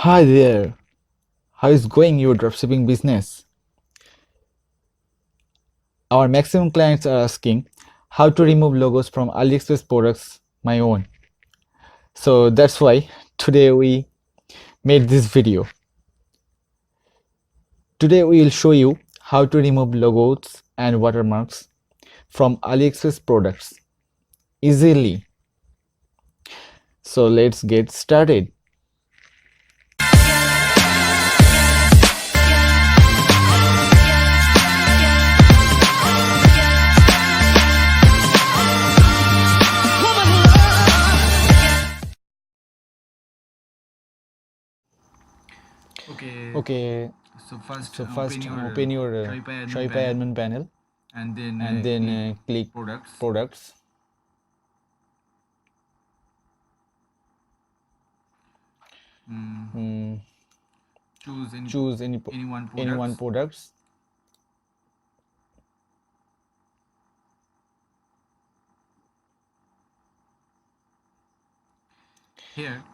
Hi there. How is going your dropshipping business? Our maximum clients are asking how to remove logos from Aliexpress products, my own. So that's why today we made this video. Today we will show you how to remove logos and watermarks from Aliexpress products easily. So let's get started. Okay, so first open your Shopify admin panel and then click products. Choose any one products.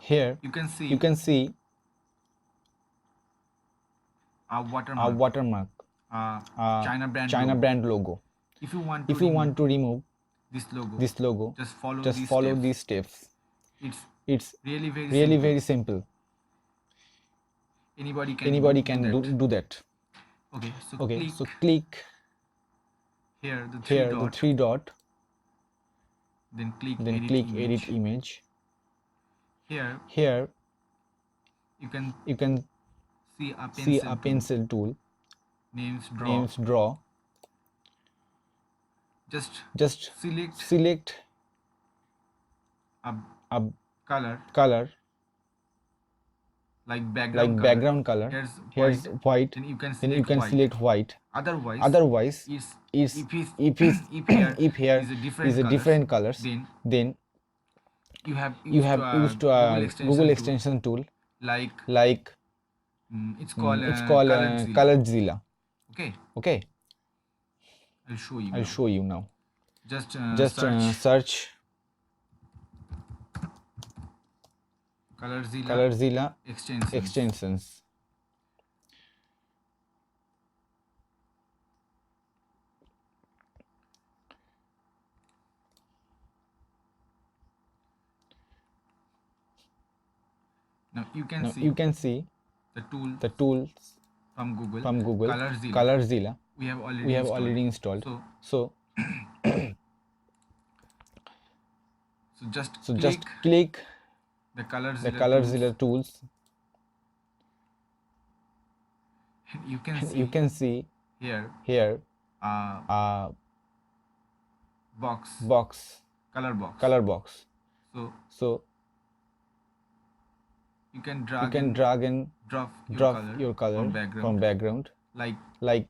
Here you can see a watermark, China brand logo. If you want to remove this logo, just follow these steps. It's really very simple. Anybody can do that. Okay, so click here the three dot, then click edit image. Here you can see a pencil tool, names draw. Just select a color like background color. Here's white, then you can select white. Otherwise if here is a different colors, then you have used Google extension tool like it's called Colorzilla. Okay, I'll show you now. Just search Colorzilla extensions. Now you can see the tools from Google Colorzilla we have already installed. So just click the Colorzilla tools. You can see here a color box. So you can drag and drop your color from background like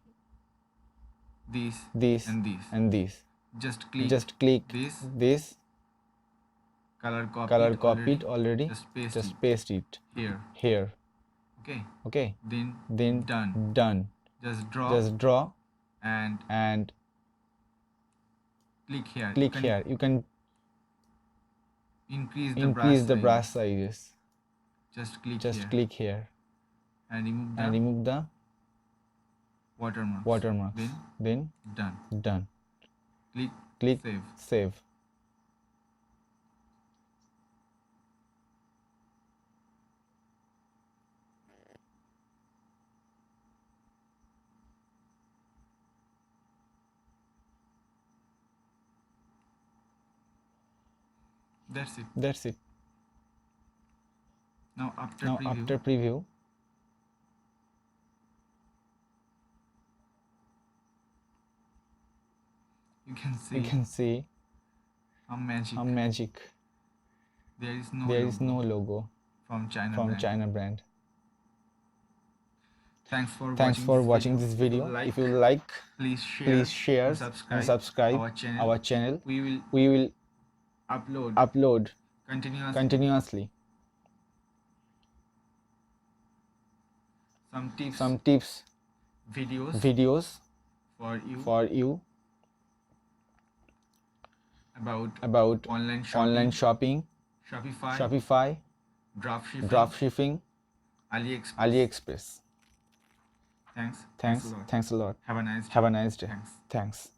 this and this. Just click this color copied already. Just paste it here. Okay, then done. Just draw and click here. You can increase the brush sizes. Just click here and remove the watermarks. Then done. Click save. That's it. Now after preview, you can see a magic. There is no logo from China brand. Thanks for watching this video. If you like, please share and subscribe our channel. We will upload continuously. Some tips, videos for you about online shopping, Shopify, drop shipping, AliExpress. Thanks. Thanks a lot. Have a nice day. Have a nice day. Thanks. Thanks.